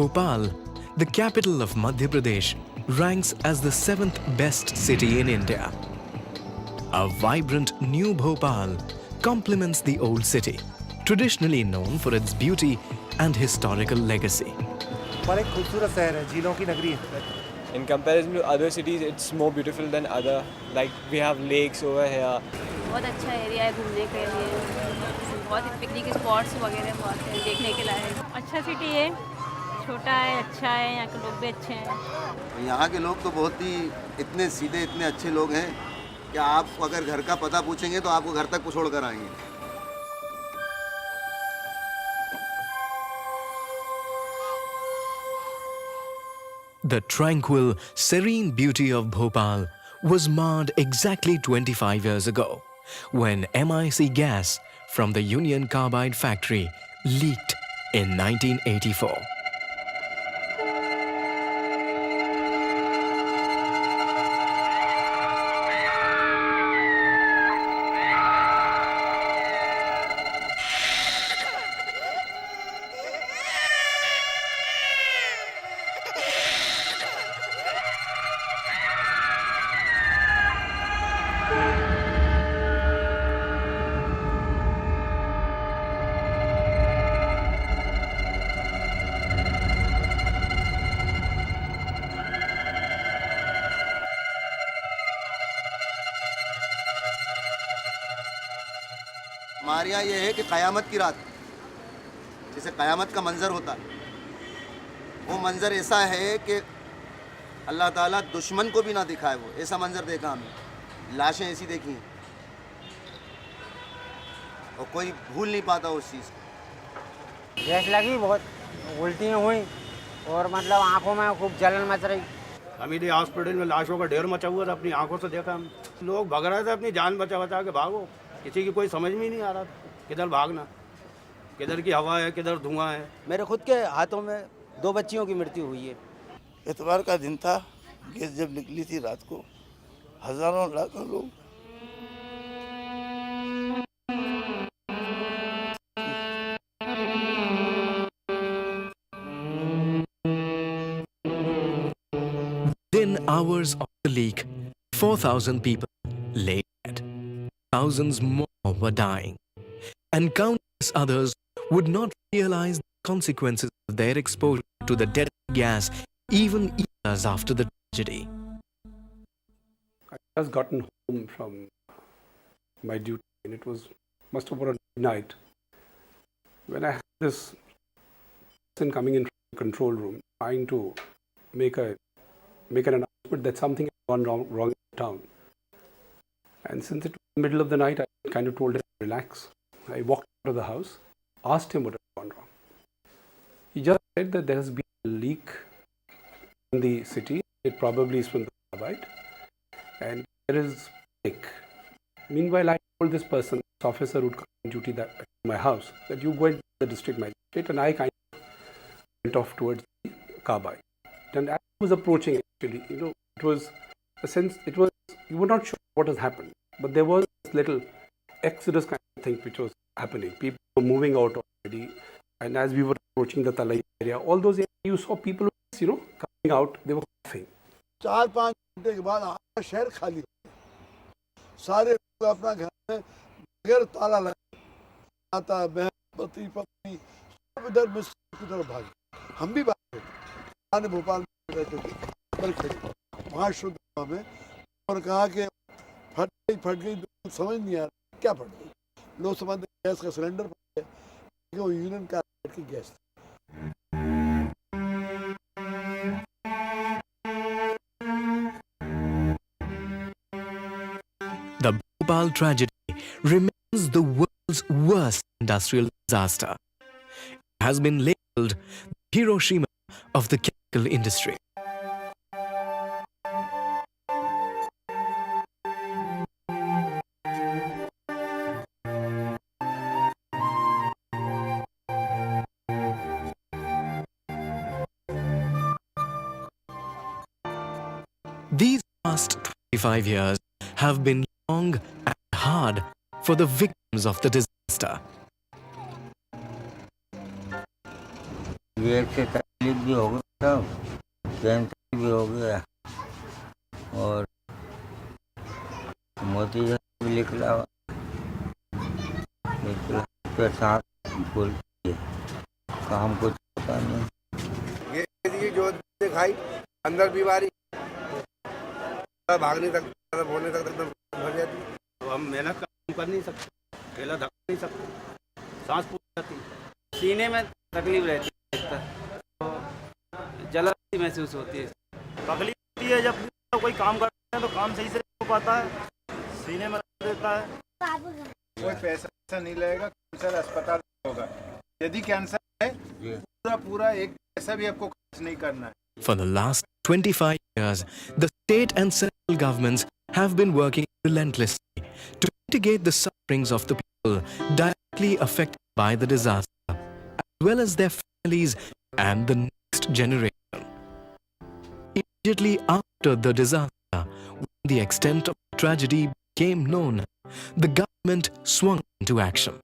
Bhopal, the capital of Madhya Pradesh, ranks as the 7th best city in India. A vibrant new Bhopal complements the old city, traditionally known for its beauty and historical legacy. बड़ा खूबसूरत शहर है, झीलों की नगरी है. In comparison to other cities, it's more beautiful than other. Like we have lakes over here. बहुत अच्छा एरिया है घूमने के लिए, बहुत पिकनिक स्पॉट्स वगैरह बहुत है देखने के लायक. अच्छा सिटी है, छोटा है, अच्छा है, यहाँ के लोग भी अच्छे हैं. यहाँ के लोग तो बहुत ही इतने सीधे, इतने अच्छे लोग हैं कि आप अगर घर का पता पूछेंगे तो आपको घर तक छोड़ कर आएंगे. The tranquil, serene beauty of Bhopal was marred exactly 25 years ago when MIC gas from the Union Carbide factory leaked in 1984. हमारे यहाँ ये है कि क़यामत की रात, जैसे क़यामत का मंज़र होता है, वो मंज़र ऐसा है कि अल्लाह ताला दुश्मन को भी ना दिखाए. वो ऐसा मंज़र देखा हमने, लाशें ऐसी देखी हैं और कोई भूल नहीं पाता उस चीज़ को. गैस लगी, बहुत उल्टियाँ हुई और मतलब आंखों में खूब जलन मच रही. हमीदी हॉस्पिटल में लाशों का ढेर मचा हुआ था, अपनी आंखों से देखा हम. लोग भाग रहे थे, अपनी जान बचा बचा के भागो. किसी की कोई समझ में नहीं आ रहा था किधर भागना, किधर की हवा है, किधर धुआं है. मेरे खुद के हाथों में 2 बच्चियों की मृत्यु हुई है. इतवार का दिन था, गैस जब निकली थी रात को, हजारों लाखों लोग Within hours of the leak, 4,000 people lay dead. Thousands more were dying, and countless others would not realize the consequences of their exposure to the deadly gas even years after the tragedy. I just gotten home from my duty, and it must have been around midnight when I had this person coming in from the control room trying to make an announcement that something had gone wrong in town. And since it was the middle of the night, I kind of told him to relax. I walked out of the house, asked him what had gone wrong. He just said that there has been a leak in the city. It probably is from the carbide, and there is leak. Meanwhile, I told this person, this officer who would come on duty at my house, that you go into the district magistrate, and I kind of went off towards the carbide. And as I was approaching, actually, it was a sense, you were not sure what has happened, but there was this little exodus kind of thing which was happening. People were moving out already, and as we were approaching the Talai area, all those areas, you saw people, coming out, they were coughing. 4-5 घंटे के बाद आधा शहर खाली हो गया. सारे लोग अपना घर में बगैर ताला लगा आता, बहन पति पत्नी सब इधर मिस्त्री की तरफ भागे. हम भी भागे थे. भोपाल में रहते थे, वहाँ शुद्ध में, और कहा कि फट गई समझ नहीं आ रहा क्या फट गई. लोग समझते गैस का सिलेंडर फट गया, वो यूनियन कार्बाइड की गैस थी. The Bhopal tragedy remains the world's worst industrial disaster. It has been labeled the Hiroshima of the chemical industry. These past 25 years have been long and hard for the victims of the disaster. ये से भी हो गया, cancer भी हो गया और मोती भी निकला, पेशाब फूल काम कुछ पता नहीं। ये जो दिखाई अंदर बीमारी भाग नहीं सकता, बोलने तक एकदम भर जाती। तो हम मेहनत कर नहीं सकते, ठेला धक नहीं सकते, सांस फूल जाती, सीने में तकलीफ रहती है, तो जलन महसूस होती है। तकलीफ होती है जब कोई काम करते हैं तो काम सही से नहीं हो पाता है, सीने में देता है। कोई पैसा नहीं लगेगा, कैंसर अस्पताल होगा। यदि कैंसर है पूरा एक पैसा भी आपको खर्च नहीं करना है। For the last 25 years, the state and central governments have been working relentlessly to mitigate the sufferings of the people directly affected by the disaster, as well as their families and the next generation. Immediately after the disaster, when the extent of the tragedy became known, the government swung into action.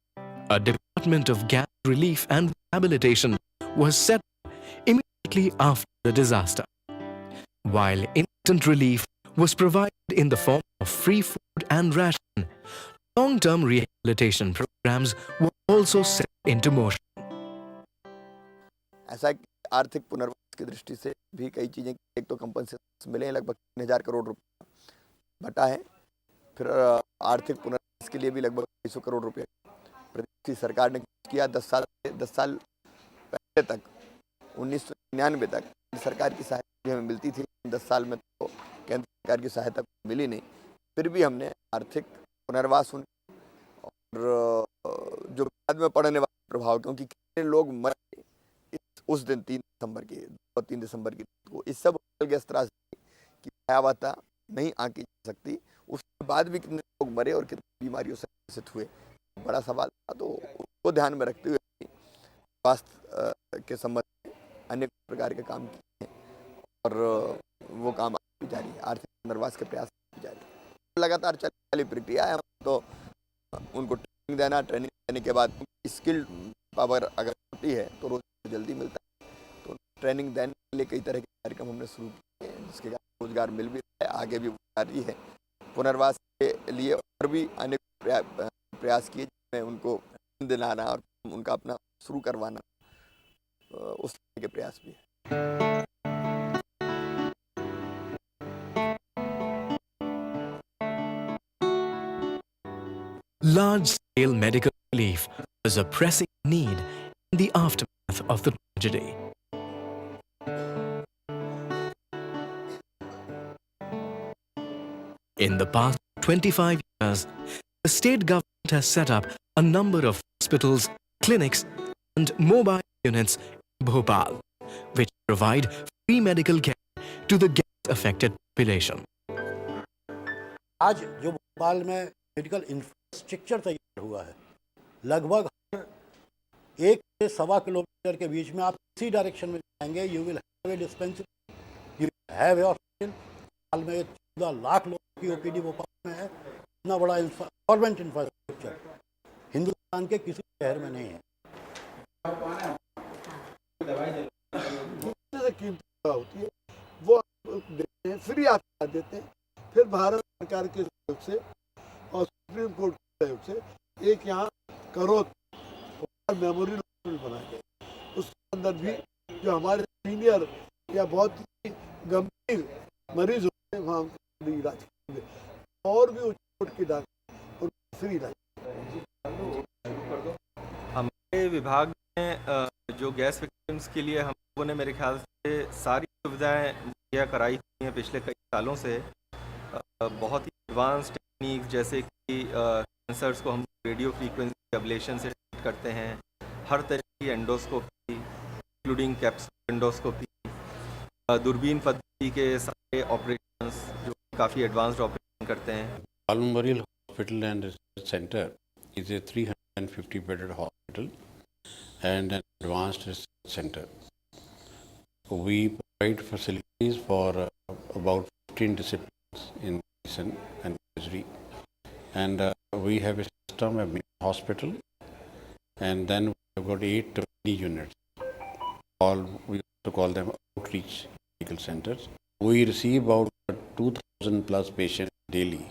A Department of Gas Relief and Rehabilitation was set up immediately after the disaster. While instant relief was provided in the form of free food and ration, long-term rehabilitation programs were also set into motion. ऐसा आर्थिक पुनर्वास की दृष्टि से भी कई चीज़ें, एक तो कंपनसेशन मिले हैं, लगभग 3,000 करोड़ रुपया बटा है। फिर आर्थिक पुनर्वास के लिए भी लगभग 200 करोड़ रुपये प्रदेश की सरकार ने किया। 10 साल पहले तक 1999 तक सरकार की सहायता हमें मिलती थी, 10 साल में तो केंद्र सरकार की सहायता मिली नहीं। फिर भी हमने आर्थिक पुनर्वास और जो बाद में पड़ने वाले प्रभाव, क्योंकि कितने लोग मरे उस दिन 3 दिसंबर की को, इस सब गैस त्रासदी की भयावहता नहीं आंकी जा सकती। उसके बाद भी कितने लोग मरे और कितनी बीमारियों से ग्रसित हुए, बड़ा सवाल था। तो उसको ध्यान में रखते हुए स्वास्थ्य के संबंध में अनेक प्रकार के काम किए और वो काम भी जारी है, आर्थिक पुनर्वास के प्रयास भी जारी है। लगातार चलने वाली प्रक्रिया है। तो उनको ट्रेनिंग देने के बाद स्किल्ड पावर अगर होती है तो रोजगार जल्दी मिलता है। तो ट्रेनिंग देने के लिए कई तरह के कार्यक्रम हमने शुरू किए हैं, जिसके कारण रोजगार मिल भी रहा है, आगे भी जारी है। पुनर्वास के लिए और भी अनेक प्रयास किए, जिसमें उनको दिलाना और उनका अपना शुरू करवाना, उस तरह के प्रयास भी है। Large-scale medical relief was a pressing need in the aftermath of the tragedy. In the past 25 years, the state government has set up a number of hospitals, clinics, and mobile units in Bhopal, which provide free medical care to the gas-affected population. आज जो भोपाल में medical infrastructure तैयार हुआ है, लगभग 1 से 1.25 kilometre के बीच में आप इसी डायरेक्शन में जाएंगे, you will have a dispensary, you have a hospital. हाल में 14 लाख लोगों की ओपीडी भोपाल में है। इतना बड़ा गवर्नमेंट इंफ्रास्ट्रक्चर हिंदुस्तान के किसी शहर में नहीं है। कीमत होती है वो देते हैं, फ्री आप देते हैं। फिर भारत सरकार के सहयोग से और सुप्रीम कोर्ट के सहयोग से एक यहाँ करोड़ मेमोरियल हॉस्पिटल बनाया गया। उसके अंदर भी जो हमारे सीनियर या बहुत ही गंभीर मरीज होते हैं वहाँ उनका इलाज करेंगे और भी उच्च कोट के डॉक्टर उनका फ्री इलाज। हमारे विभाग में जो गैस विक्टिम्स के लिए हम लोगों ने मेरे ख्याल से सारी सुविधाएं मुहैया कराई हुई हैं पिछले कई सालों से। बहुत ही एडवांस टेक्निक जैसे कि कैंसर्स को हम रेडियो फ्रीक्वेंसी एब्लेशन से ट्रीट करते हैं, हर तरह की एंडोस्कोपी इंक्लूडिंग कैप्सूल एंडोस्कोपी, दूरबीन पद्धति के सारे ऑपरेशंस जो काफ़ी एडवांस्ड ऑपरेशन करते हैं। Al Memorial Hospital and Research Center is a 350 bedded hospital and an advanced research center. We provide facilities for about 15 disciplines in medicine and surgery, and we have a system of hospital, and then we have got 8 units. All we to call them outreach medical centers. We receive about 2,000 plus patients daily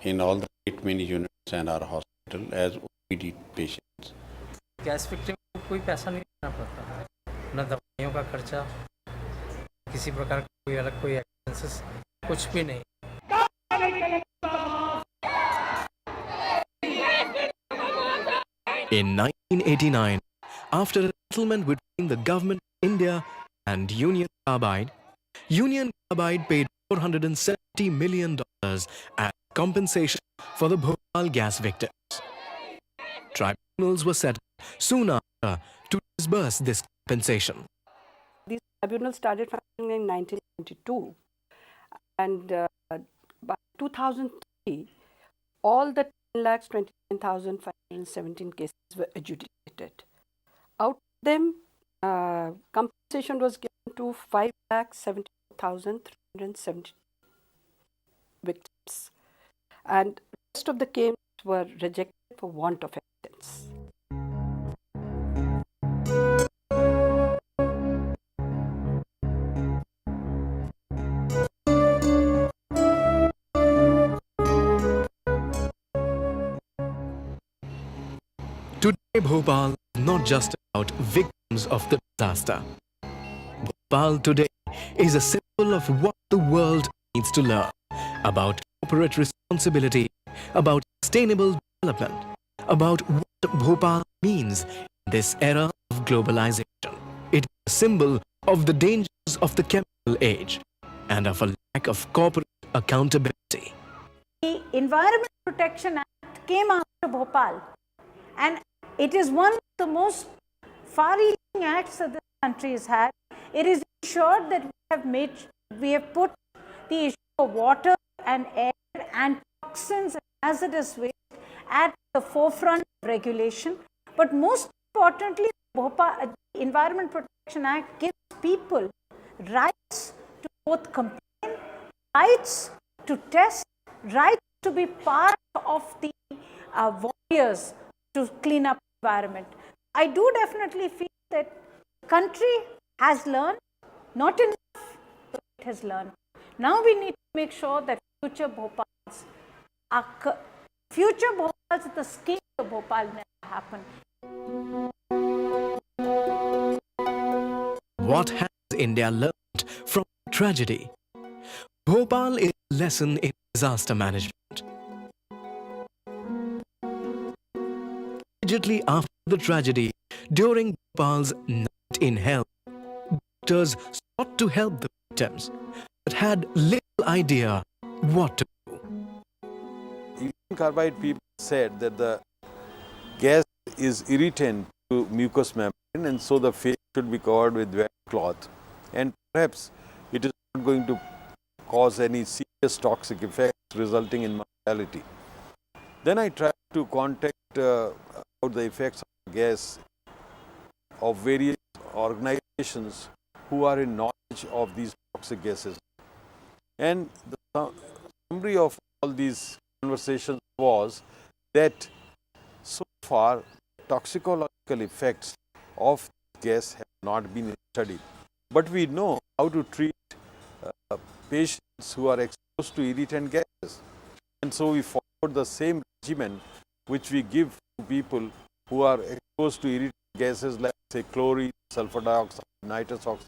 in all the 8 mini units and our hospital as OPD patients. Gas factory में कोई पैसा नहीं देना पड़ता, न दवाइयों का खर्चा, किसी प्रकार का कोई अलग कोई एक्सपेंसेस कुछ भी नहीं. In 1989, after a settlement between the government of India and Union Carbide paid $470 million as compensation for the Bhopal gas victims. Tribunals were set soon after to disburse this compensation. These tribunals started functioning in 1992, and by 2003, all the 10,29,517 cases were adjudicated. Out of them, compensation was given to 5,74,370 victims, and rest of the claims were rejected for want of evidence. Today, Bhopal is not just about victims of the disaster. Bhopal today is a symbol of what the world needs to learn about corporate responsibility, about sustainable development, about what Bhopal means in this era of globalization. It is a symbol of the dangers of the chemical age and of a lack of corporate accountability. The Environment Protection Act came after Bhopal, and it is one of the most far-reaching acts that this country has had. It is ensured that we have put the issue of water and air and toxins and hazardous waste at the forefront of regulation. But most importantly, the Environment Protection Act gives people rights to both complain, rights to test, rights to be part of the warriors to clean up the environment. I do definitely feel that the country has learned, not enough, but it has learned. Now we need to make sure that future Bhopals, at the scale of Bhopal never happen. What has India learned from tragedy? Bhopal is a lesson in disaster management. Immediately after the tragedy, during Bhopal's night in hell, doctors sought to help the victims, but had little idea what to do. Union Carbide people said that the gas is irritant to mucous membrane, and so the face should be covered with wet cloth, and perhaps it is not going to cause any serious toxic effects resulting in mortality. Then I tried to contact about the effects of gas of various organizations who are in knowledge of these toxic gases. And the summary of all these conversations was that so far toxicological effects of gas have not been studied. But we know how to treat patients who are exposed to irritant gases. And so we followed the same regimen which we give to people who are exposed to irritant gases like say chlorine, sulfur dioxide, nitrous oxide,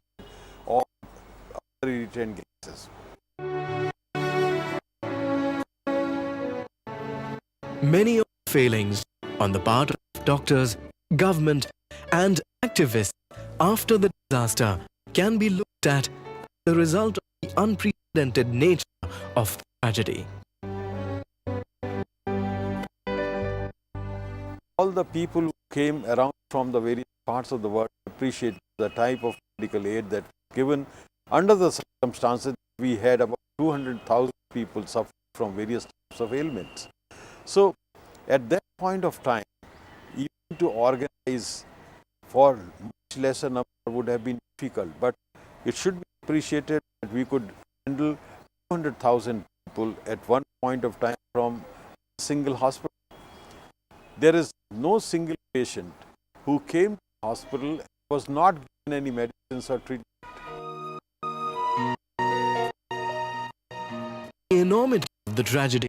or other irritant gases. Many of the failings on the part of doctors, government and activists after the disaster can be looked at as the result of the unprecedented nature of the tragedy. All the people who came around from the various parts of the world appreciate the type of medical aid that was given. Under the circumstances, we had about 200,000 people suffering from various types of ailments. So, at that point of time, even to organize for much lesser number would have been difficult, but it should be appreciated that we could handle 200,000 people at one point of time from a single hospital. There is no single patient who came to the hospital and was not any medicines or treatment. The enormity of the tragedy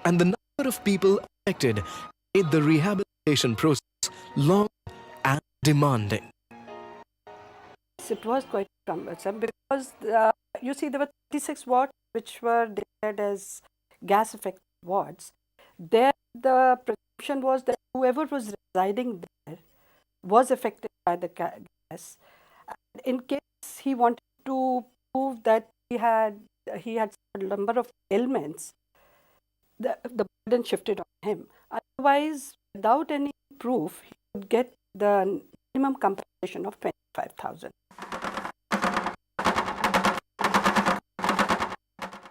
and the number of people affected made the rehabilitation process long and demanding. It was quite cumbersome because you see there were 36 wards which were declared as gas affected wards. There the presumption was that whoever was residing there was affected by the gas. In case he wanted to prove that he had a number of ailments, the burden shifted on him. Otherwise, without any proof, he would get the minimum compensation of 25,000.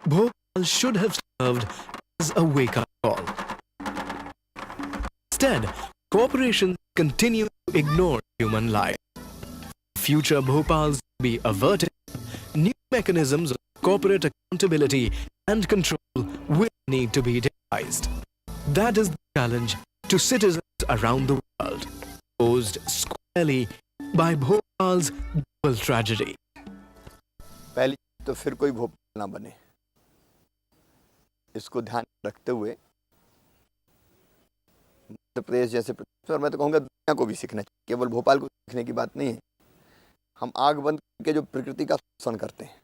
Bhopal should have served as a wake-up call. Instead, corporations continue to ignore human life. Future Bhopals to be averted, new mechanisms of corporate accountability and control will need to be devised. That is the challenge to citizens around the world, posed squarely by Bhopal's double tragedy. पहली तो फिर कोई भोपाल ना बने, इसको ध्यान रखते हुए मध्य प्रदेश जैसे प्रदेश, और मैं तो कहूँगा दुनिया को भी सीखना चाहिए, केवल भोपाल को सीखने की बात नहीं है। हम आग बंद करके जो प्रकृति का शोषण करते हैं,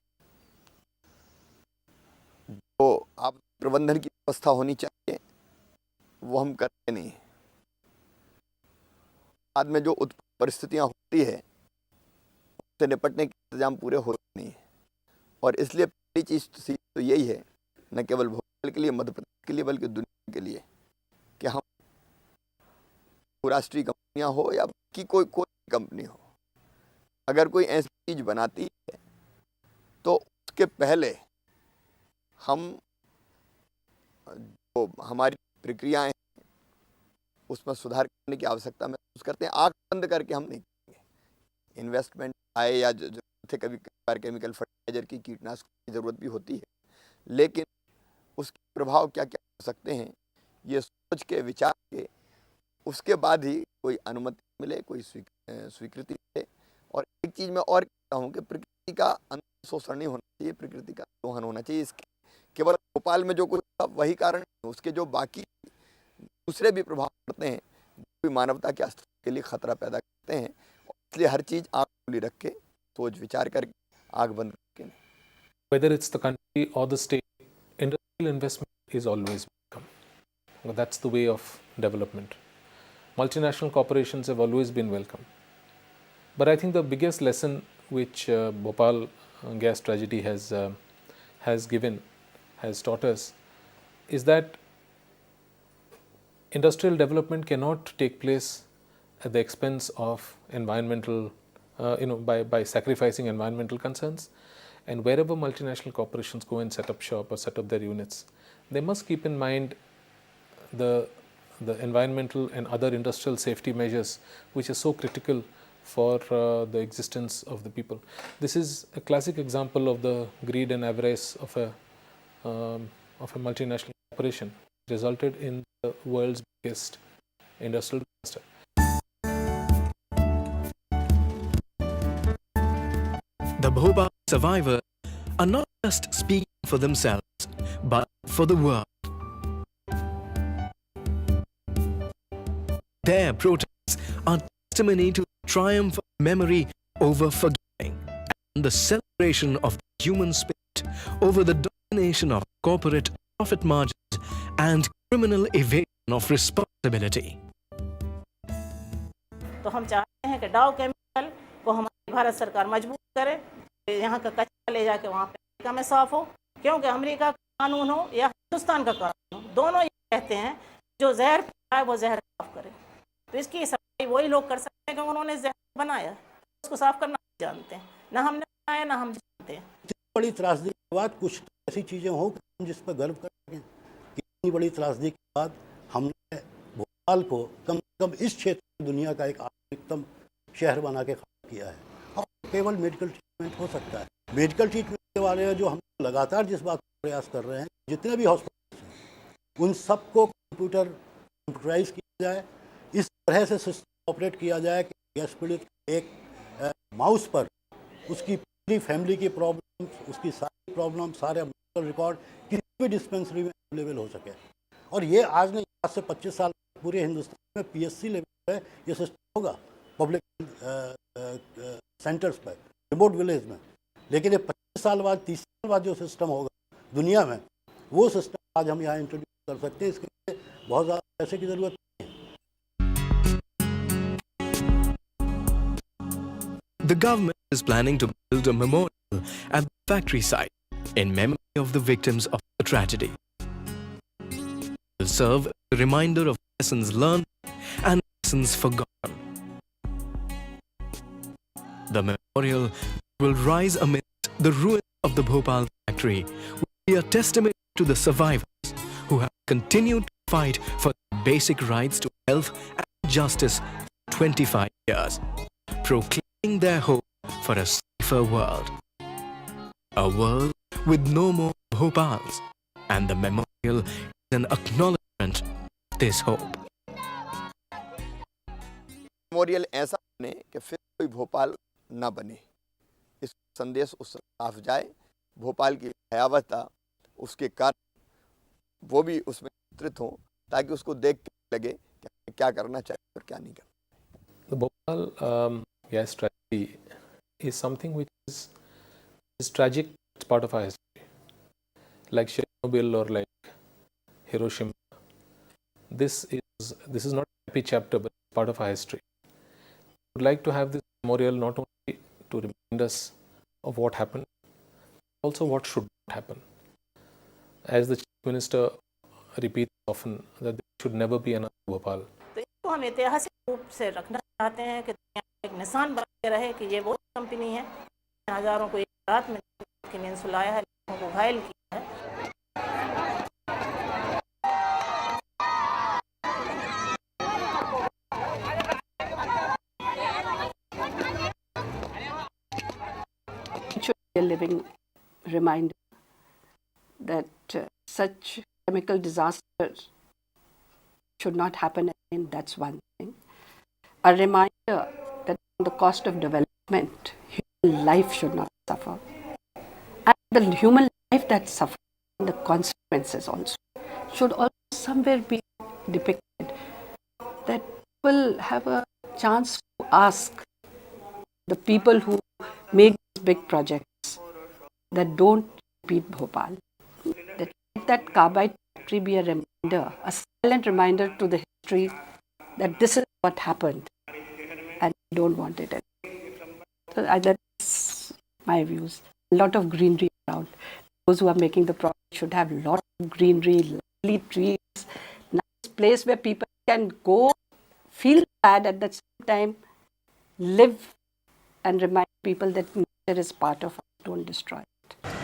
जो आप प्रबंधन की व्यवस्था होनी चाहिए, वो हम करते नहीं। बाद में जो परिस्थितियाँ होती है उससे निपटने के इंतजाम पूरे होते नहीं है, और इसलिए पहली चीज़ तो यही है, न केवल भोपाल के लिए, मध्य प्रदेश के लिए, बल्कि दुनिया के लिए, कि हम बहुराष्ट्रीय कंपनियां हो या की कोई कंपनी हो, अगर कोई ऐसी चीज़ बनाती है तो उसके पहले हम जो हमारी प्रक्रियाएं हैं उसमें सुधार करने की आवश्यकता महसूस करते हैं। आँख बंद करके हम नहीं करेंगे। इन्वेस्टमेंट आए या जो थे, कभी कभार केमिकल फर्टिलाइजर की, कीटनाशक की ज़रूरत भी होती है, लेकिन उसके प्रभाव क्या क्या हो सकते हैं ये सोच के, विचार के, उसके बाद ही कोई अनुमति मिले, कोई स्वीकृति मिले। और एक चीज़ मैं और कहता हूँ कि प्रकृति का शोषण नहीं होना चाहिए, प्रकृति का दोहन होना चाहिए। इसके केवल भोपाल में जो कुछ वही कारण, उसके जो बाकी दूसरे भी प्रभाव पड़ते हैं, जो भी मानवता के अस्तित्व के लिए खतरा पैदा करते हैं। इसलिए हर चीज़ आँख खुली रख के, सोच विचार करके, आँख बंद करके। Whether it's the country or the state, industrial investment is always welcome. That's the way of development. Multinational corporations have always been welcome. But I think the biggest lesson which Bhopal gas tragedy has taught us is that industrial development cannot take place at the expense of environmental, by sacrificing environmental concerns. And wherever multinational corporations go and set up shop or set up their units, they must keep in mind the environmental and other industrial safety measures which are so critical for the existence of the people. This is a classic example of the greed and avarice of a multinational corporation, resulted in the world's biggest industrial disaster. The Bhopal survivors are not just speaking for themselves, but for the world. Their protests are testimony to the triumph of memory over forgetting and the celebration of the human spirit over the domination of corporate profit margins and criminal evasion of responsibility. तो हम चाहते हैं कि डाउ chemical को हमारी भारत सरकार मजबूत करे, यहाँ का कचरा ले जाके वहाँ पे अमेरिका में साफ हो, क्योंकि अमेरिका का कानून हो या हिंदुस्तान का कानून हो, दोनों ये कहते हैं जो जहर है वो जहर साफ करे। तो इसकी सफाई वही लोग कर सकते हैं क्योंकि उन्होंने जहर बनाया, उसको साफ करना नहीं जानते हैं, ना हमने बनाया ना हम जानते हैं। इतनी बड़ी त्रासदी के बाद कुछ ऐसी चीज़ें हों कि हम जिस पर गर्व कर सकें कि इतनी बड़ी त्रासदी के बाद हमने भोपाल को कम से कम इस क्षेत्र में दुनिया का एक आधुनिकतम शहर बना के खड़ा किया है। और केवल मेडिकल ट्रीटमेंट हो सकता है। मेडिकल ट्रीटमेंट के बारे में जो हम लगातार जिस बात का प्रयास कर रहे हैं, जितने भी हॉस्पिटल हैं उन सबको कंप्यूटराइज किया जाए, इस तरह से सिस्टम ऑपरेट किया जाए कि गैस पीड़ित एक माउस पर उसकी पूरी फैमिली की प्रॉब्लम, उसकी सारी प्रॉब्लम, सारे मेडिकल रिकॉर्ड किसी भी डिस्पेंसरी में अवेलेबल हो सके। और ये आज नहीं, आज से 25 साल पूरे हिंदुस्तान में PSC लेवल पर ये सिस्टम होगा, पब्लिक सेंटर्स पर, रिमोट विलेज में। लेकिन ये 25 साल बाद, 30 साल बाद जो सिस्टम होगा दुनिया में, वो सिस्टम आज हम यहाँ इंट्रोड्यूस कर सकते हैं। इसके लिए बहुत ज़्यादा पैसे की ज़रूरत नहीं है। The government is planning to build a memorial at the factory site in memory of the victims of the tragedy. It will serve as a reminder of lessons learned and lessons forgotten. The memorial will rise amidst the ruins of the Bhopal factory will be a testament to the survivors who have continued to fight for basic rights to health and justice for 25 years, proclaiming their hope for a safer world. A world with no more Bhopals, and the memorial is an acknowledgement of this hope. Memorial ऐसा बने कि फिर कोई भोपाल ना बने, इस संदेश उस साफ जाए। भोपाल की भयावहता, उसके कारण वो भी उसमें चित्रित हों, ताकि उसको देख के लगे कि हमें क्या करना चाहिए और क्या नहीं करना। The Bhopal gas tragedy is something which is tragic. It's part of our history, like Chernobyl or like Hiroshima. This is not a happy chapter, but part of our history. I would like to have this memorial not only to remind us of what happened, but also what should not happen. As the Chief Minister repeats often that there should never be another Bhopal. तो इसको हम ऐतिहासिक रूप से रखना चाहते हैं कि दुनिया में एक निशान बन के रहे कि ये वो कंपनी है हजारों को एक रात में की नींद सुलाया है, लोगों को घायल किया है। It should be a living reminder that such chemical disasters should not happen again. That's one thing. A reminder that the cost of development, human life should not suffer. And the human life that suffers, the consequences also, should also somewhere be depicted. That people have a chance to ask the people who make these big projects that don't repeat Bhopal. That let that carbide factory be a reminder, a silent reminder to the history that this is what happened and we don't want it anymore. So that's my views. A lot of greenery around. Those who are making the project should have a lot of greenery, lovely trees, nice place where people can go, feel sad at the same time, live and remind people that nature is part of us, don't destroy it.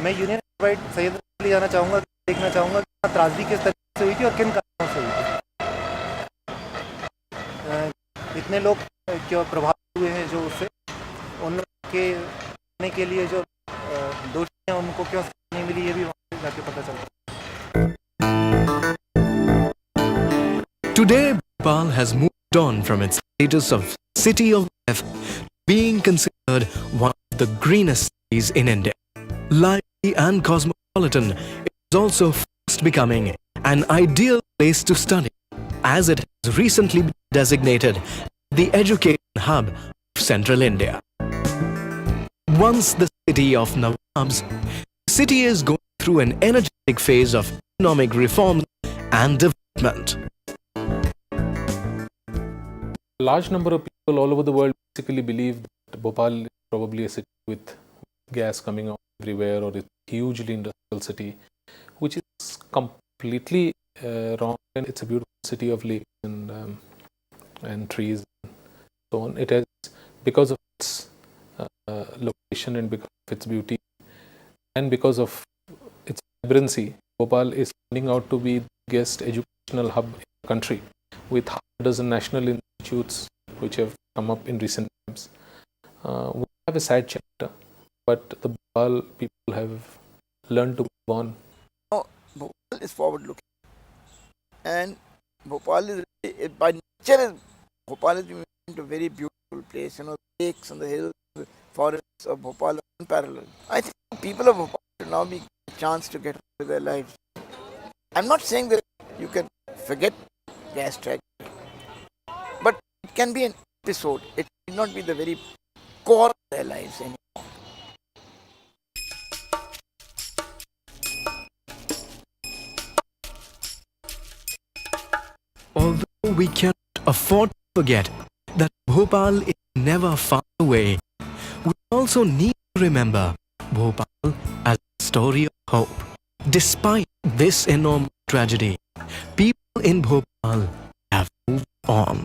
मैं union carbide Syed ले जाना चाहूँगा, देखना चाहूँगा कि त्रासदी किस तरीके से हुई थी और किन कारणों से हुई थी। इतने लोग क्यों प्रभावित हुए हैं जो उससे, उनके के लिए जो दोषी हैं उनको क्यों नहीं मिली, ये भी वहाँ जाके पता चलता है। Today, Bhopal has moved on from its status of city of death to being considered one of the greenest cities in India. Lively and cosmopolitan, it is also fast becoming an ideal place to study, as it has recently been designated the education hub of central India. Once the city of Nawabs, the city is going through an energetic phase of economic reform and development. A large number of people all over the world basically believe that Bhopal is probably a city with gas coming out everywhere, or it's a hugely industrial city, which is completely wrong. And it's a beautiful city of lakes and trees and so on. It has, because of its location and because of its beauty and because of its vibrancy, Bhopal is turning out to be the biggest educational hub in the country, with half a dozen national institutes which have come up in recent times. We have a sad chapter, but the Bhopal people have learned to move on. No, Bhopal is forward looking, and Bhopal is by nature Bhopal is a very beautiful place. You know, lakes on the hills, forests of Bhopal are unparalleled. I think people of Bhopal should now be given a chance to get on with their lives. I'm not saying that you can forget gas tragedy, but it can be an episode. It should not be the very core of their lives anymore. Although we cannot afford to forget that Bhopal is never far away, we also need to remember Bhopal as a story of hope. Despite this enormous tragedy, people in Bhopal have moved on.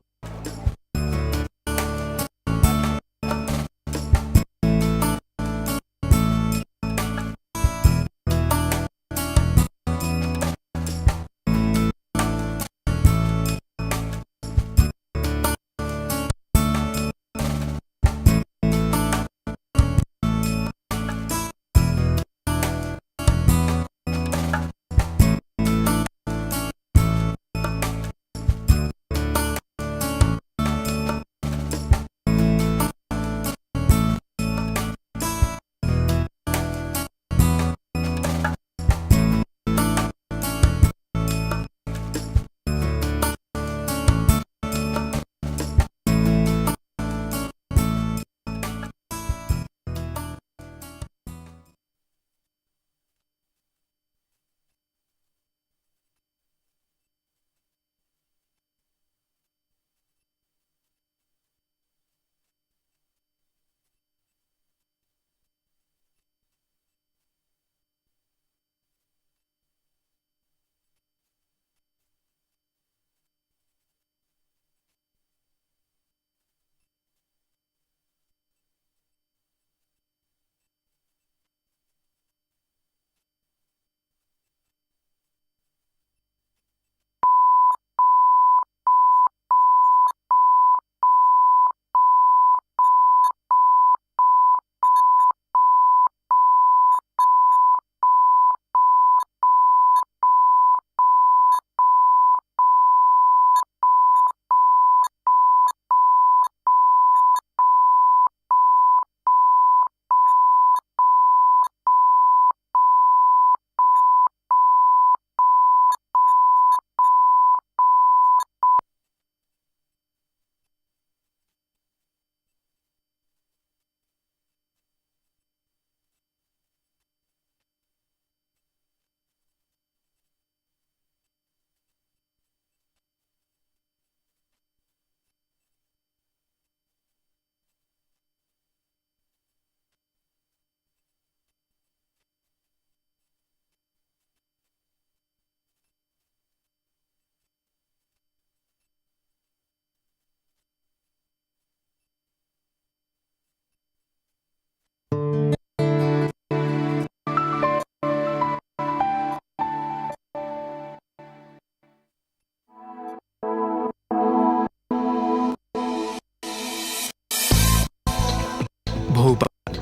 Bhopal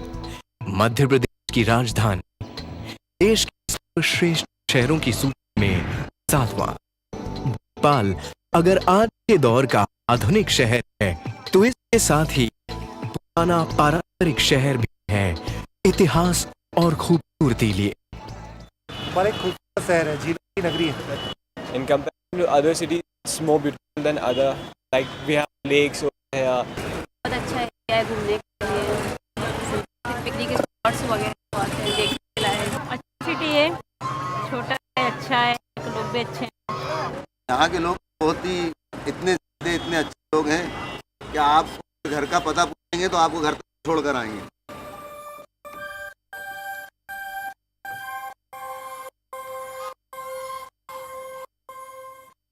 Madhya Pradesh की राजधानी, देश के सर्वश्रेष्ठ शहरों की सूची में 7वां। भोपाल अगर आज के दौर का आधुनिक शहर है तो इसके साथ ही पुराना पारंपरिक शहर भी है, इतिहास और खूबसूरती लिए। बड़ा खूबसूरत शहर है, झीलों की नगरी है। In comparison to other cities, it's more beautiful than other. Like we have lakes over here. बहुत अच्छा एरिया है घूमने के लिए, पिकनिक स्पॉट्स वगैरह बहुत हैं, देखने के लायक। अच्छी सिटी है, छोटा है, अच्छा है, लोग भी अच्छे हैं। यहाँ के लोग बहुत ही इतने अच्छे लोग हैं कि आप घर का पता पूछेंगे तो आपको घर तक छोड़ कर आएंगे।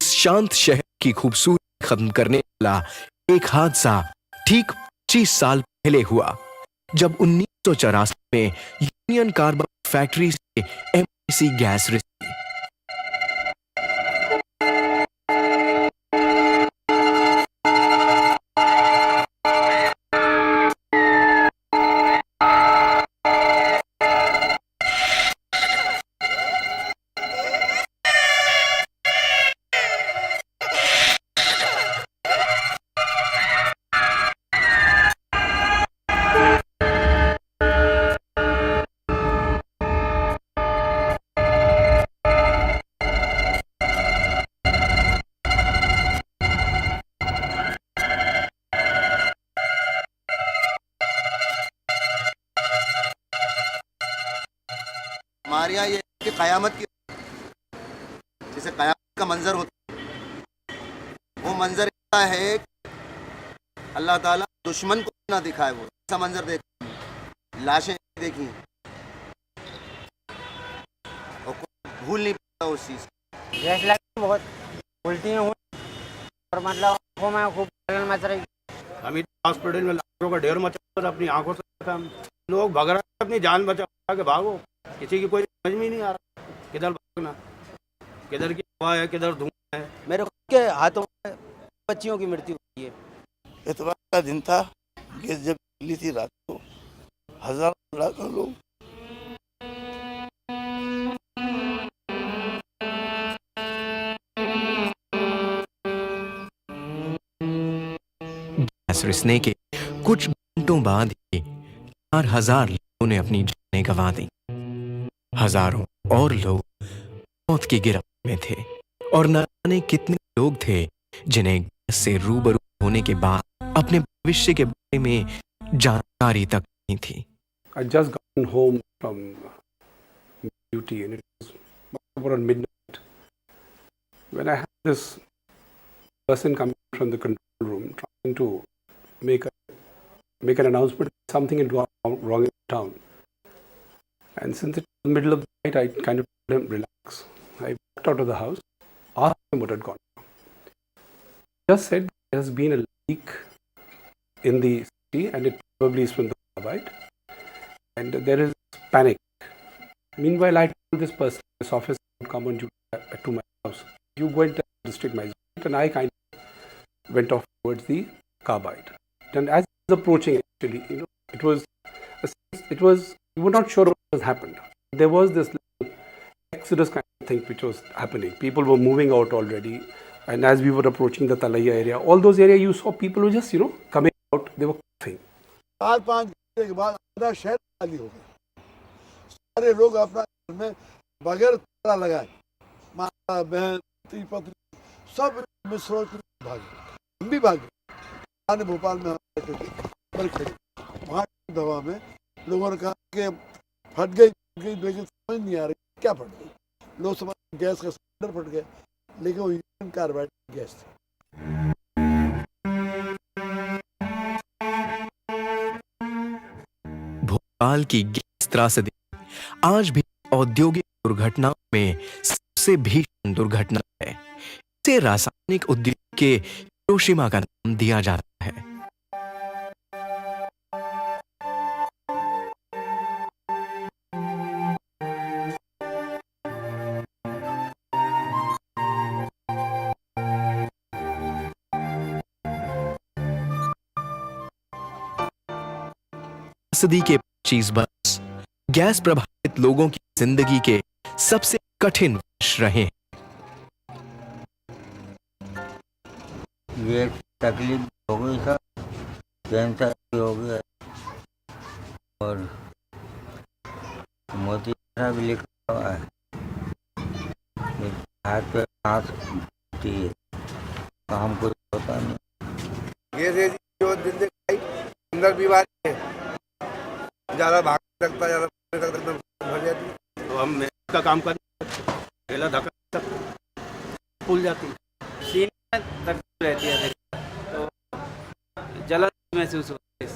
शांत शहर की खूबसूरती खत्म करने वाला एक हादसा ठीक 25 साल पहले हुआ, जब 1984 में यूनियन कार्बाइड फैक्ट्री से एमआईसी गैस रिसी। हमारे यहाँ ये है कि क़यामत की, जैसे क़यामत का मंजर होता है, वो मंजर ऐसा है कि अल्लाह ताला दुश्मन को ना दिखाए, वो ऐसा मंजर देखा, लाशें देखी हैं और कोई भूल नहीं पाता उस चीज़। गैस लगी बहुत उल्टियाँ हुई और मतलब आँखों में खूब जलन मच रही। अभी हॉस्पिटल में लाशों का ढेर मचा हुआ था, अपनी आंखों से देखा हम। लोग भग रहे थे, अपनी जान बचा के भागो, किसी की कोई समझ में नहीं आ रहा किधर भागना, किधर की हवा है, किधर धुआं है। मेरे के हाथों में बच्चियों की मृत्यु हुई है। इतवार का दिन था, गैस जब निकली थी रात को, हजारों लोग गैस रिसने के कुछ घंटों बाद ही 4000 लोगों ने अपनी जानें गंवा दी। हजारों और लोग मौत की गिरफ्त में थे और न जाने कितने लोग थे जिन्हें गैस से रूबरू होने के बाद अपने भविष्य के बारे में जानकारी तक नहीं थी। I just gotten home from duty and it was around midnight when I had this person coming from the control room trying to make an announcement something had gone wrong in town. And since it was the middle of the night, I kind of told him, relax. I walked out of the house, asked him what had gone wrong. He just said there has been a leak in the city and it probably is from the carbide. And there is panic. Meanwhile, I told this person, this officer would come on duty to my house. You go and tell the district magistrate, and I kind of went off towards the carbide. And as I was approaching, actually, it was, we were not sure what has happened. There was this little exodus kind of thing which was happening. People were moving out already. And as we were approaching the Talaiya area, all those areas you saw people were just, coming out, they were coughing. 4-5 घंटे के बाद आधा शहर खाली हो गया। सारे लोग अपना घर में बगैर ताला लगाए, माता बहन पति पत्नी सब मिसरों भागे, हम भी भागे। मैंने भोपाल में वहाँ की दवा में लोगों ने कहा कि फट गई लेकिन समझ नहीं आ रही क्या फट गई। लोग समझ गैस का सिलेंडर फट गया, लेकिन वो यूरेनियम कार्बाइड गैस थी। भोपाल की गैस त्रासदी आज भी औद्योगिक दुर्घटनाओं में सबसे भीषण दुर्घटना है। इसे रासायनिक उद्योग के हिरोशिमा का नाम दिया जाता है। त्रासदी के 25 वर्ष गैस प्रभावित लोगों की जिंदगी के सबसे कठिन वर्ष रहे हैं। ये तकलीफ हो गई था, कैंसर भी हो गया और मोदी का भी लिखा हुआ है, हाथ पे सांस होती है, काम कुछ होता नहीं। ये जो जिंदगी अंदर बीमारी है, ज़्यादा भाग सकता, ज़्यादा एकदम भर जाती। तो हम मेहनत का काम करें, पहला धक्का फूल जाती, सीने में तकलीफ रहती है तो जलन महसूस होती है।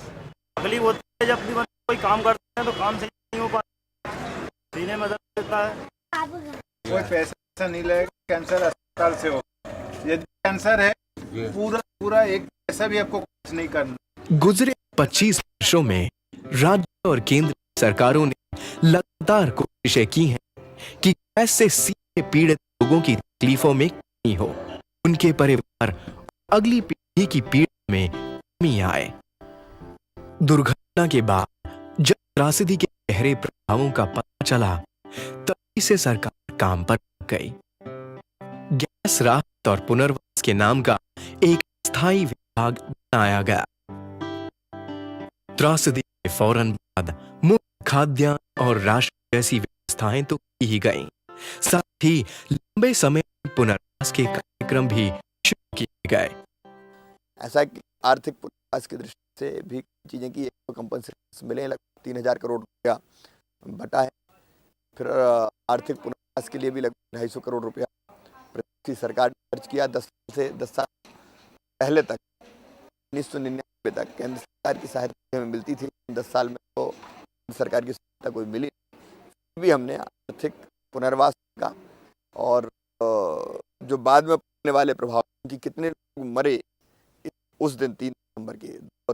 तकलीफ होती है जब भी कोई काम करते हैं तो काम सही नहीं हो पाता, सीने में दर्द रहता है। कोई पैसा नहीं लगेगा, कैंसर अस्पताल से हो, यदि कैंसर है पूरा एक पैसा भी आपको कुछ नहीं करना। गुजरे 25 वर्षों में राज्य और केंद्र सरकारों ने लगातार कोशिशें की हैं कि गैस से सीधे पीड़ित लोगों की तकलीफों में कमी हो, उनके परिवार अगली पीढ़ी की पीड़ा में कमी आए। दुर्घटना के बाद जब त्रासदी के गहरे प्रभावों का पता चला, तभी से सरकार काम पर लग गई। गैस राहत और पुनर्वास के नाम का एक स्थायी विभाग बनाया गया। त्रासदी के फौरन बाद मुफ्त खाद्यान्न और राशन जैसी व्यवस्थाएं तो की ही गईं, साथ ही लंबे समय पुनर्वास के कार्यक्रम भी शुरू किए गए। ऐसा कि आर्थिक पुनर्वास की दृष्टि से भी चीज़ें की, कंपनसेशन मिले, लगभग 3000 करोड़ रुपया बटा है। फिर आर्थिक पुनर्वास के लिए भी लगभग 250 करोड़ रुपया प्रदेश की सरकार ने खर्च किया। 10 साल पहले तक 1999 तक केंद्र सरकार की सहायता हमें मिलती थी। 10 साल में तो केंद्र सरकार की सहायता कोई मिली नहीं। भी हमने आर्थिक पुनर्वास का और जो बाद में पड़ने वाले प्रभाव कि कितने लोग मरे उस दिन 3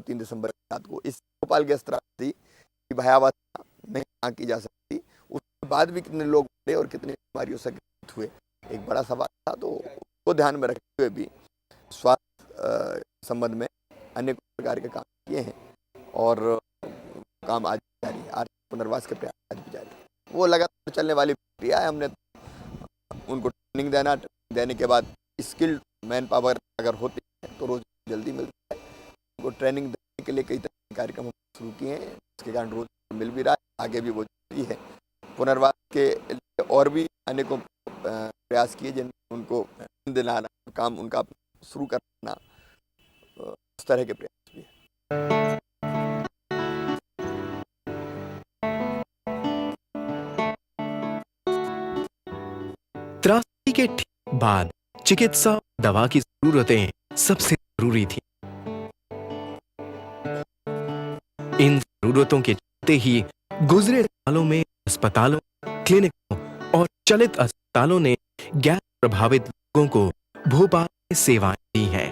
दिसंबर की रात को, इस भोपाल गैस त्रासदी की भयावहता नहीं की जा सकती। उसके बाद भी कितने लोग मरे और कितनी बीमारियों से ग्रसित हुए, एक बड़ा सवाल था। तो उसको ध्यान में रखते हुए भी स्वास्थ्य संबंध में अनेक प्रकार के काम किए हैं और काम आज भी जारी है। आर्थिक पुनर्वास के प्रयास आज भी जारी है। वो लगातार चलने वाली प्रक्रिया है। हमने उनको ट्रेनिंग देने के बाद स्किल्ड मैन पावर अगर होती है तो रोज जल्दी मिलता है। उनको ट्रेनिंग देने के लिए कई तरह के कार्यक्रम हम शुरू किए हैं, जिसके कारण रोज मिल भी रहा है। आगे भी वो जरूरी है। पुनर्वास के लिए और भी अनेकों प्रयास किए जिनमें उनको दिलाना, काम उनका शुरू करना, उस तरह के प्रयास भी है। त्रासदी के ठीक बाद चिकित्सा और दवा की जरूरतें सबसे जरूरी थी। इन जरूरतों के चलते ही गुजरे सालों में अस्पतालों, क्लिनिकों और चलित अस्पतालों ने गैस प्रभावित लोगों को भोपाल में सेवाएं दी हैं।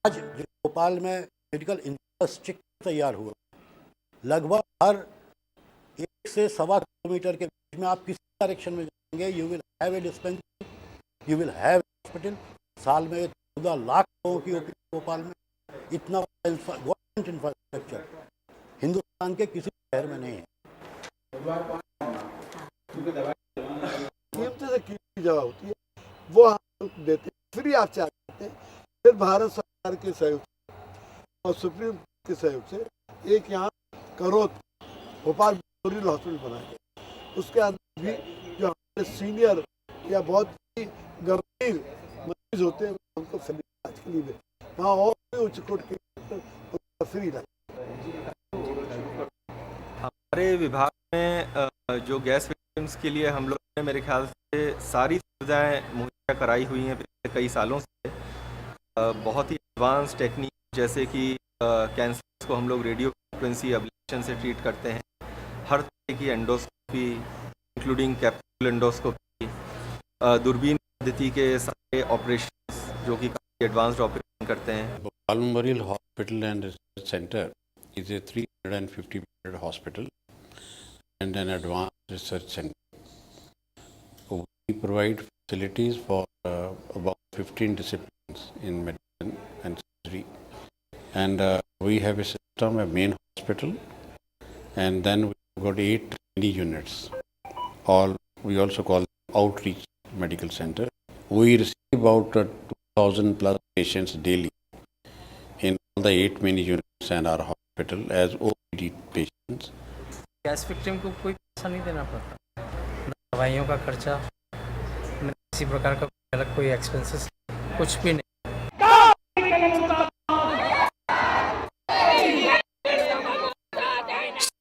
आज जो भोपाल में मेडिकल इंफ्रास्ट्रक्चर तैयार हुआ, लगभग हर 1 से 1.25 किलोमीटर के बीच में आप किसी डायरेक्शन में जाएंगे, you will have a dispensary, you will have hospital. साल में 14 लाख लोगों की ओपीडी भोपाल में। इतना गवर्नमेंट इंफ्रास्ट्रक्चर हिंदुस्तान के किसी शहर में नहीं है। कीमत से कीमती दवा होती है, वो हम देते हैं, फ्री आप चाहते हैं। फिर भारत सरकार के सहयोग और सुप्रीम कोर्ट के सहयोग से एक यहाँ करोत भोपाल मेमोरियल हॉस्पिटल बनाया गया। उसके अंदर भी जो हमारे सीनियर या बहुत ही गंभीर मरीज होते हैं उनको फ्री इलाज के लिए वहाँ और भी उच्च कोट के फ्री इलाज। हमारे विभाग में जो गैस विक्टिम्स के लिए हम लोग ने मेरे ख्याल से सारी सुविधाएं मुहैया कराई हुई हैं पिछले कई सालों से। बहुत ही एडवांस टेक्निक जैसे कि कैंसर को हम लोग रेडियो फ्रिक्वेंसी एब्लेशन से ट्रीट करते हैं। हर तरह की एंडोस्कोपी इंक्लूडिंग कैप्सूल एंडोस्कोपी, दूरबीन पद्धति के सारे ऑपरेशंस जो कि काफ़ी एडवांस्ड ऑपरेशन करते हैं। Bhopal Memorial Hospital and Research Center is a 350-bedded hospital and an advanced research center. We provide facilities for about 15 disciplines in medicine and surgery. And we have a system, a main hospital, and then we've got 8 mini units. We also call outreach medical center. We receive about 2,000 plus patients daily in all the 8 mini units and our hospital as OPD patients. Gas victim को कोई पैसा नहीं देना पड़ता, न दवाइयों का खर्चा, न किसी प्रकार का अलग कोई एक्सपेंसेस, कुछ भी नहीं।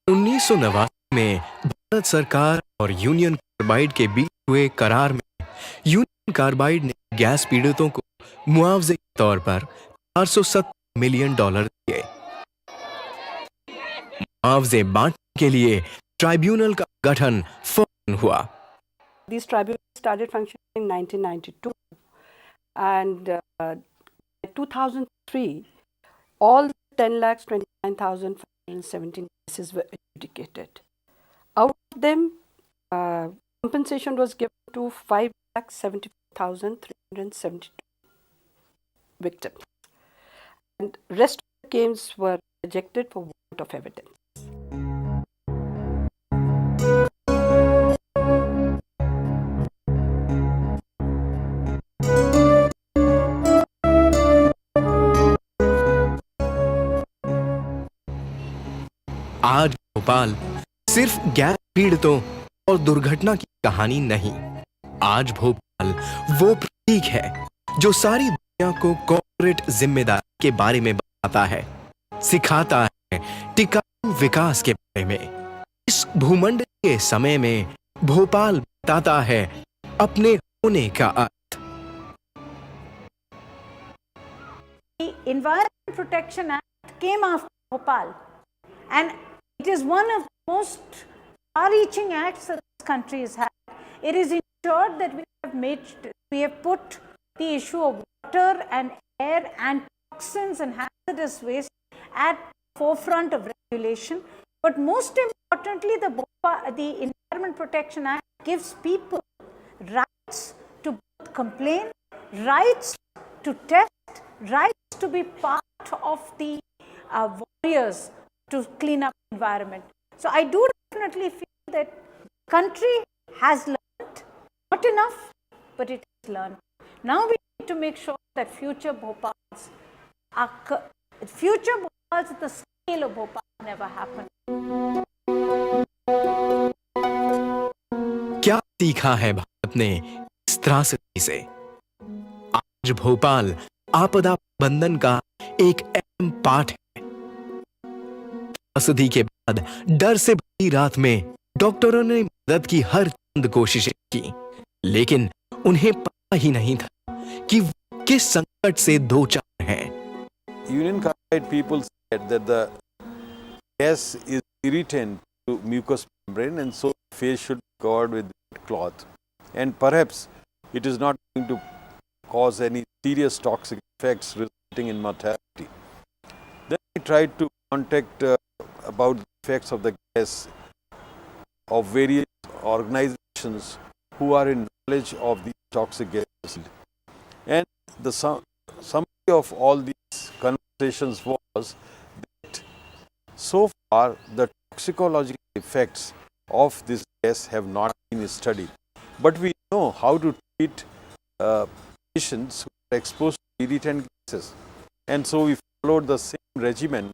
1989 में भारत सरकार और यूनियन कार्बाइड के बीच हुए करार में यूनियन कार्बाइड ने गैस पीड़ितों को मुआवजे के तौर पर $470 मिलियन दिए। मुआवजे बांटने के लिए ट्राइब्यूनल का गठन फौरन हुआ। These tribunals started functioning in 1992, and by 2003, all 10,29,517 cases were adjudicated. Out of them, compensation was given to 5,74,372 victims, and rest of the claims were rejected for want of evidence. आज भोपाल सिर्फ gas पीड़ितों और दुर्घटना की कहानी नहीं, आज भोपाल वो प्रतीक है जो सारी दुनिया को कॉर्पोरेट जिम्मेदारी के बारे में बताता है, सिखाता है टिकाऊ विकास के बारे में। इस भूमंड के समय में भोपाल बताता है अपने होने का अर्थ। The Environment Protection Act came after Bhopal, and it is one of the most far-reaching acts that this country has had. It is ensured that we have put the issue of water and air and toxins and hazardous waste at the forefront of regulation. But most importantly, the Environment Protection Act gives people rights to complain, rights to test, rights to be part of the warriors to clean up the environment. So I do definitely feel that country has learned, not enough, but it has learned. Now we need to make sure that future Bhopals at the scale of Bhopal never happen. क्या सीखा है भारत ने इस त्रासदी से? आज भोपाल आपदा प्रबंधन का एक अहम पाठ है। त्रासदी के बाद डर से भरी रात में डॉक्टरों ने मदद की हर चंद कोशिशें की, लेकिन उन्हें पता ही नहीं था कि वो किस संकट से दो चार हैं। Union Carbide people said that the gas is irritant to mucous membrane, and so the face should be covered with cloth, and perhaps it is not going to cause any serious toxic effects resulting in mortality. Then I tried to contact about the effects of the gas of various organizations who are in knowledge of these toxic gases, and the summary of all these conversations was that so far the toxicological effects of this gas have not been studied, but we know how to treat patients who are exposed to irritant gases, and so we followed the same regimen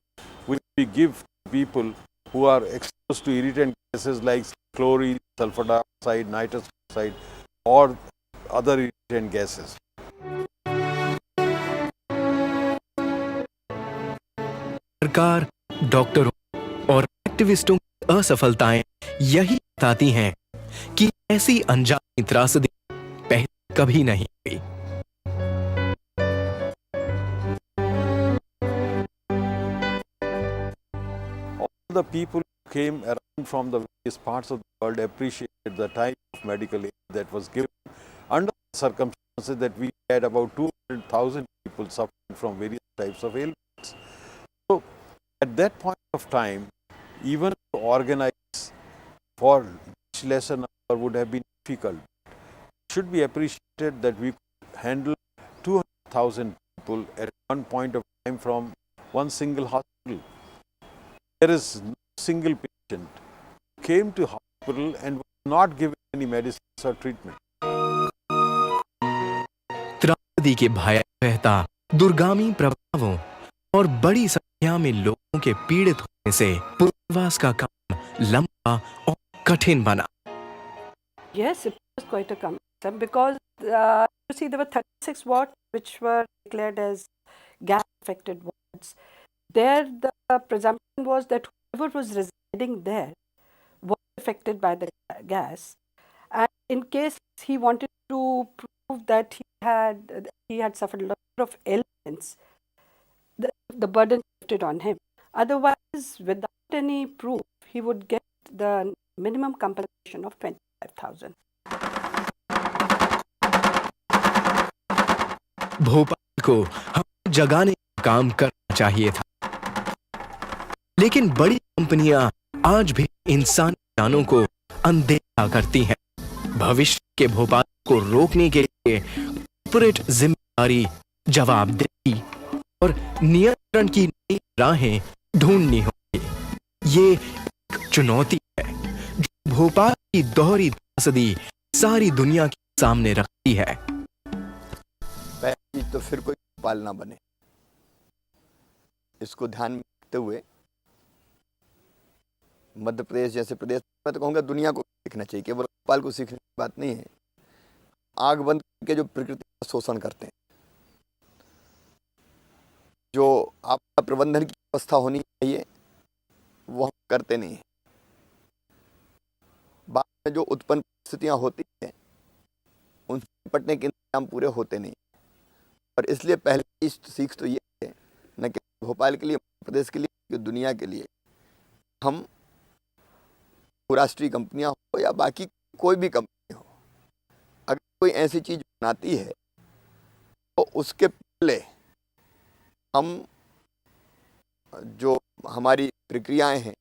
which we give to people who are exposed to irritant gases like chlorine, sulfur dioxide, nitrous oxide, or other irritant gases. सरकार, डॉक्टरों और एक्टिविस्टों की असफलताएं यही बताती हैं कि ऐसी अनजानी त्रासदी पहले कभी नहीं हुई। All the people who came around from the various parts of the world appreciated the type of medical aid that was given under the circumstances that we had about 200,000 people suffering from various types of ailments. So, at that point of time, even to organize for much lesser number would have been difficult. It should be appreciated that we could handle 200,000 people at one point of time from one single hospital. There is no single patient who came to hospital and was not given any medicines or treatment. त्रासदी के भयावहता, दुर्गामी प्रभावों और बड़ी संख्या में लोगों के पीड़ित होने से पुनर्वास का काम लंबा और कठिन बना। Yes, it was quite a cumbersome because you see there were 36 wards which were declared as gas-affected wards. There, the presumption was that whoever was residing there was affected by the gas, and in case he wanted to prove that he had suffered a lot of ailments, the burden shifted on him. Otherwise, without any proof, he would get the minimum compensation of 25,000. Bhopal को हम जगाने का काम करना चाहिए था, लेकिन बड़ी कंपनियां आज भी इंसानी जानों को अनदेखा करती हैं। भविष्य के भोपाल को रोकने के लिए कॉर्पोरेट जिम्मेदारी, जवाबदेही और नियंत्रण की नई राहें ढूंढनी होगी। ये एक चुनौती है जो भोपाल की दोहरी त्रासदी सारी दुनिया के सामने रखती है। पहली चीज तो फिर कोई भोपाल ना बने, इसको ध्यान में रखते हुए मध्य प्रदेश जैसे प्रदेश, मैं तो कहूँगा दुनिया को सीखना चाहिए, केवल भोपाल को सीखने की बात नहीं है। आग बंद करके जो प्रकृति का शोषण करते हैं, जो आपदा प्रबंधन की व्यवस्था होनी चाहिए वो हम करते नहीं हैं। बाद में जो उत्पन्न परिस्थितियाँ होती हैं उनसे निपटने के इंतजाम पूरे होते नहीं, और इसलिए पहले की सीख तो ये है, न केवल भोपाल के लिए, मध्य प्रदेश के लिए, दुनिया के लिए, हम बहुराष्ट्रीय कंपनियां हो या बाकी कोई भी कंपनी हो, अगर कोई ऐसी चीज बनाती है तो उसके पहले हम जो हमारी प्रक्रियाएं हैं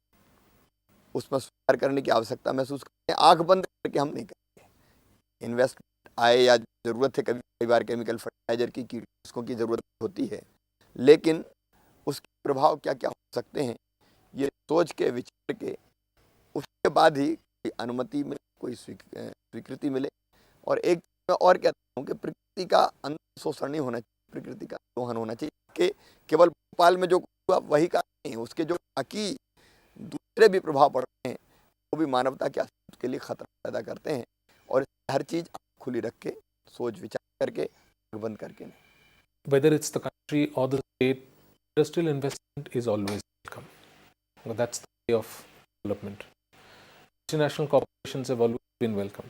उसमें सुधार करने की आवश्यकता महसूस करते हैं। आंख बंद करके हम नहीं करेंगे। इन्वेस्टमेंट आए या ज़रूरत है, कई बार केमिकल फर्टिलाइजर की, कीटनाशकों की ज़रूरत होती है, लेकिन उसके प्रभाव क्या क्या हो सकते हैं ये सोच के विचार के उसके बाद ही कोई अनुमति मिले, कोई स्वीकृति मिले। और एक मैं और कहता हूँ कि प्रकृति का अंत शोषण नहीं होना चाहिए, प्रकृति का दोहन होना चाहिए। कि केवल भोपाल में जो हुआ वही का नहीं, उसके जो बाकी दूसरे भी प्रभाव पड़ रहे हैं वो भी मानवता के अस्तित्व के लिए खतरा पैदा करते हैं, और हर चीज़ खुली रख के सोच विचार करके बंद करके नहीं। Whether it's the country or the state, industrial investment is always welcome. Well, that's the way of development. International corporations have always been welcome.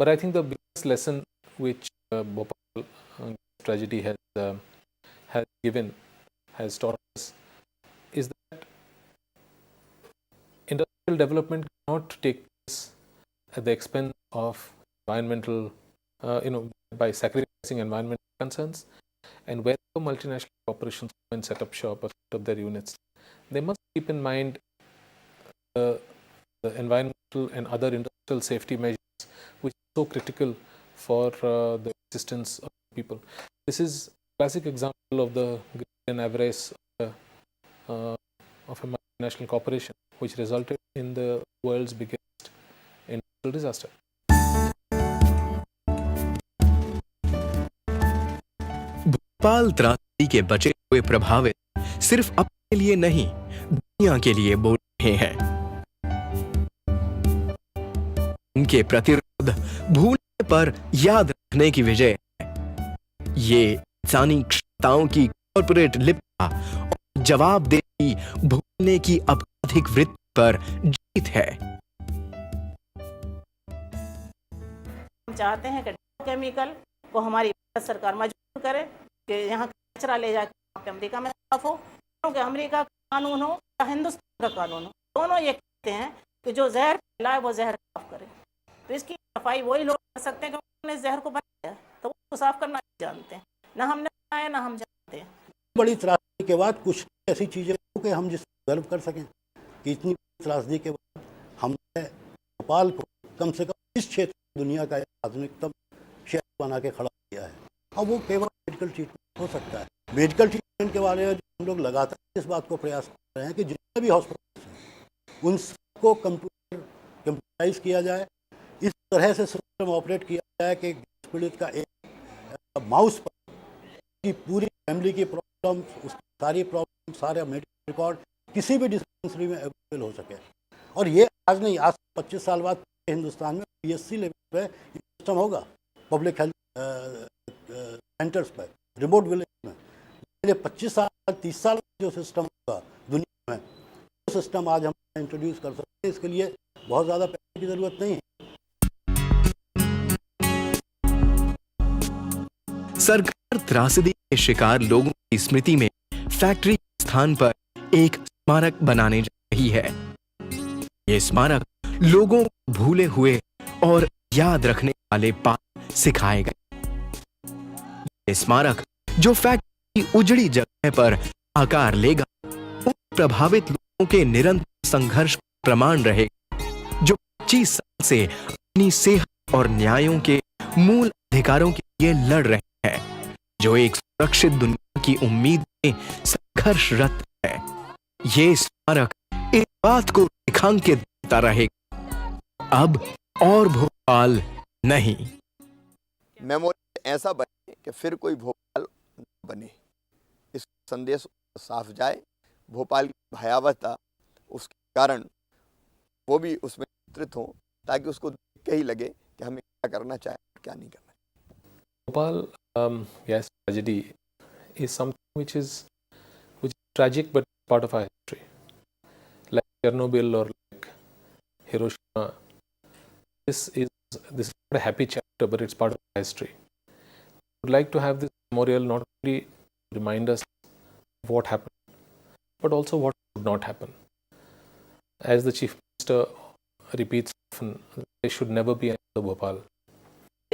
But I think the biggest lesson which Bhopal tragedy has taught us is that industrial development cannot take place at the expense of environmental, by sacrificing environmental concerns. And where the multinational corporations come and set up shop or set up their units, they must keep in mind the environmental and other industrial safety measures which are so critical for the existence of people. This is a classic example of the greed and avarice of a multinational corporation which resulted in the world's biggest industrial disaster. Bhopal त्रासदी के बचे हुए प्रभावित सिर्फ अपने लिए नहीं, दुनिया के लिए बोल रहे हैं। उनके प्रतिरोध भूलने पर याद रखने की विजय है। ये इंसानी क्षमताओं की कॉर्पोरेट लिप्तता और जवाबदेही भूलने की आपराधिक वृत्ति पर जीत है। हम चाहते हैं कि केमिकल को हमारी भारत सरकार मजबूर करे कि यहाँ कचरा ले जाकर अमेरिका में साफ हो, क्योंकि अमेरिका का कानून हो या हिंदुस्तान का कानून हो, दोनों ये कहते हैं कि जो जहर फैलाए वो जहर साफ करे। तो इसकी सफाई वही लोग कर सकते हैं कि उन्होंने जहर को बनाया, तो वो साफ करना नहीं जानते हैं, ना हमने बनाया ना हम जानते हैं। बड़ी त्रासदी के बाद कुछ ऐसी चीज़ें कि हम जिससे गर्व कर सकें कि इतनी त्रासदी के बाद हमने भोपाल को कम से कम इस क्षेत्र दुनिया का आधुनिकतम शहर बना के खड़ा किया है। और वो केवल मेडिकल ट्रीटमेंट हो सकता है। मेडिकल ट्रीटमेंट के बारे में हम लोग लगातार इस बात को प्रयास कर रहे हैं कि जितने भी हॉस्पिटल हैं उन सबको कंप्यूटराइज किया जाए, इस तरह से सिस्टम ऑपरेट किया जाए कि पीड़ित का एक माउस पर की पूरी फैमिली की प्रॉब्लम, उसकी सारी प्रॉब्लम, सारे मेडिकल रिकॉर्ड किसी भी डिस्पेंसरी में अवेलेबल हो सके। और ये आज नहीं, आज 25 साल बाद हिंदुस्तान में PSC लेवल पे ये सिस्टम होगा, पब्लिक हेल्थ सेंटर्स पर, रिमोट विलेज में। 25 साल 30 साल जो सिस्टम होगा दुनिया में, वो सिस्टम आज हम इंट्रोड्यूस कर सकते हैं। इसके लिए बहुत ज़्यादा पैसे की ज़रूरत नहीं है। सरकार त्रासदी के शिकार लोगों की स्मृति में फैक्ट्री स्थान पर एक स्मारक बनाने जा रही है। ये स्मारक लोगों को भूले हुए और याद रखने वाले पाठ सिखाए गए। ये स्मारक जो फैक्ट्री की उजड़ी जगह पर आकार लेगा, उन प्रभावित लोगों के निरंतर संघर्ष का प्रमाण रहेगा, जो 25 साल से अपनी सेहत और न्यायों के मूल अधिकारों के लिए लड़ रहे हैं, जो एक सुरक्षित दुनिया की उम्मीद में संघर्षरत है। ये स्मारक इस बात को रेखांकित करता रहेगा, अब और भोपाल नहीं। मेमोरी ऐसा बने कि फिर कोई भोपाल न बने, इस संदेश साफ जाए। भोपाल की भयावहता, उसके कारण वो भी उसमें चित्रित हो, ताकि उसको देख के ही लगे कि हमें क्या करना चाहिए, क्या नहीं करना। Bhopal gas tragedy is something which is tragic but part of our history. Like Chernobyl or like Hiroshima, this is not a happy chapter, but it's part of our history. I would like to have this memorial not only remind us of what happened, but also what should not happen. As the Chief Minister repeats often, there should never be another Bhopal.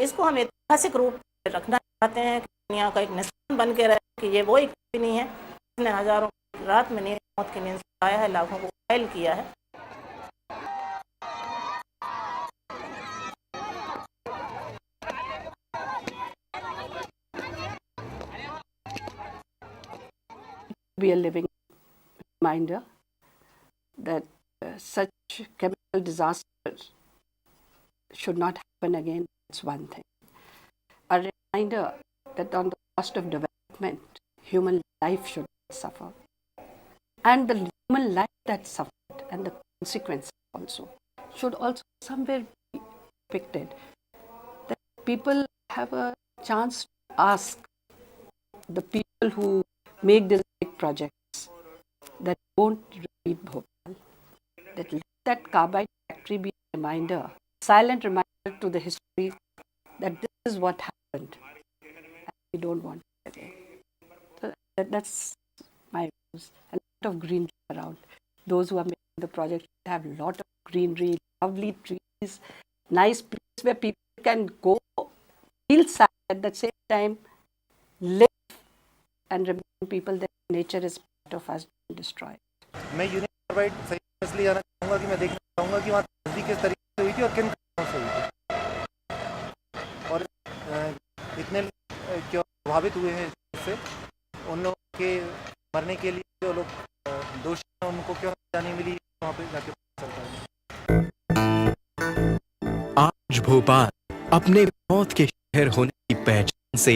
इसको हम ऐतिहासिक रूप से रखना चाहते हैं कि दुनिया का एक निशान बन के रहे कि ये वो एक कंपनी है जिसने हजारों रात में मौत की नींद सुलाया है, लाखों को घायल किया है. Be a living reminder that such chemical disasters should not happen again. That's one thing. A reminder that on the cost of development, human life should not suffer. And the human life that suffered and the consequences also should also somewhere be depicted. That people have a chance to ask the people who make these big projects that won't repeat Bhopal. That let that carbide factory be a reminder, silent reminder to the history that this is what happened and we don't want it again. So that's my views. A lot of greenery around. Those who are making the project have a lot of greenery, lovely trees, nice place where people can go, feel sad at the same time, live and remind people that nature is part of us being destroyed. मैं union carbide सही इसलिए आना चाहूँगा कि मैं देखना चाहूँगा कि वहाँ तस्दीक किस तरीके से हुई थी और किन कारणों से हुई थी और इतने क्यों प्रभावित हुए हैं इससे, उन लोगों के मरने के लिए जो लोग दोषी हैं उनको क्यों सजा नहीं मिली, वहाँ पे जाके पता चलता है. आज भोपाल अपने मौत के शहर होने की पहचान से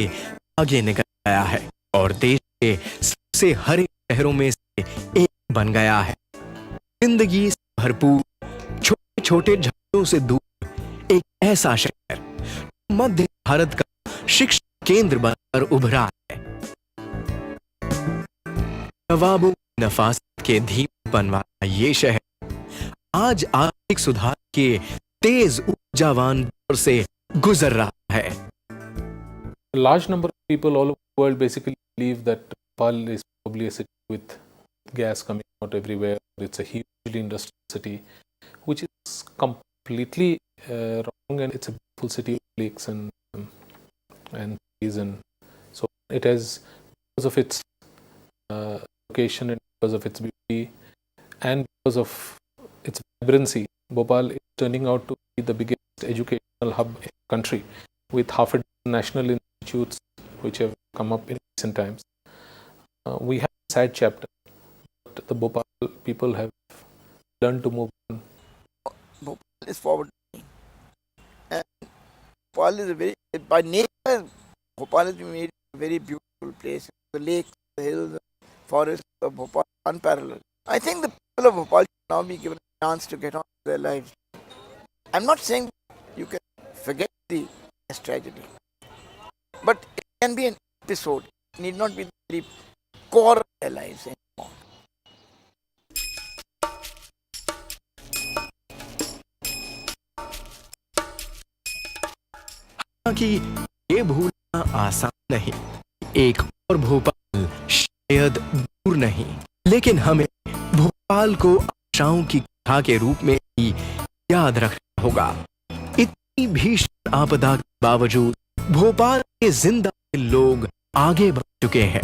आगे निकल गया है और देश के सबसे हरे शहरों में से एक बन गया है. जिंदगी से भरपूर छोटे छोटे झगड़ों से दूर एक ऐसा शहर मध्य भारत का शिक्षा केंद्र बनकर उभरा है. नवाबों की नफासत के धीमेपन वाला ये शहर आज आर्थिक सुधार के तेज ऊर्जावान दौर से गुजर रहा है. A large number of people all over the world basically believe that Bhopal is probably a city with gas coming out everywhere. It's a hugely industrial city, which is completely wrong, and it's a beautiful city of lakes and trees, and so it has, because of its location and because of its beauty and because of its vibrancy, Bhopal is turning out to be the biggest educational hub in the country, with half a dozen national institutes which have come up in recent times. We have a sad chapter, but the Bhopal people have learned to move on. Bhopal is forward, and Bhopal is a very, by nature, Bhopal has been made a very beautiful place. The lakes, the hills, the forests of Bhopal are unparalleled. I think the people of Bhopal should now be given a chance to get on with their lives. I'm not saying you can forget the tragedy, but it can be an episode. It need not be the very core of their lives anymore. कि ये भूलना आसान नहीं, एक और भोपाल शायद दूर नहीं, लेकिन हमें भोपाल को आशाओं की कथा के रूप में ही याद रखना होगा. इतनी भीषण आपदा के बावजूद भोपाल के जिंदा लोग आगे बढ़ चुके हैं.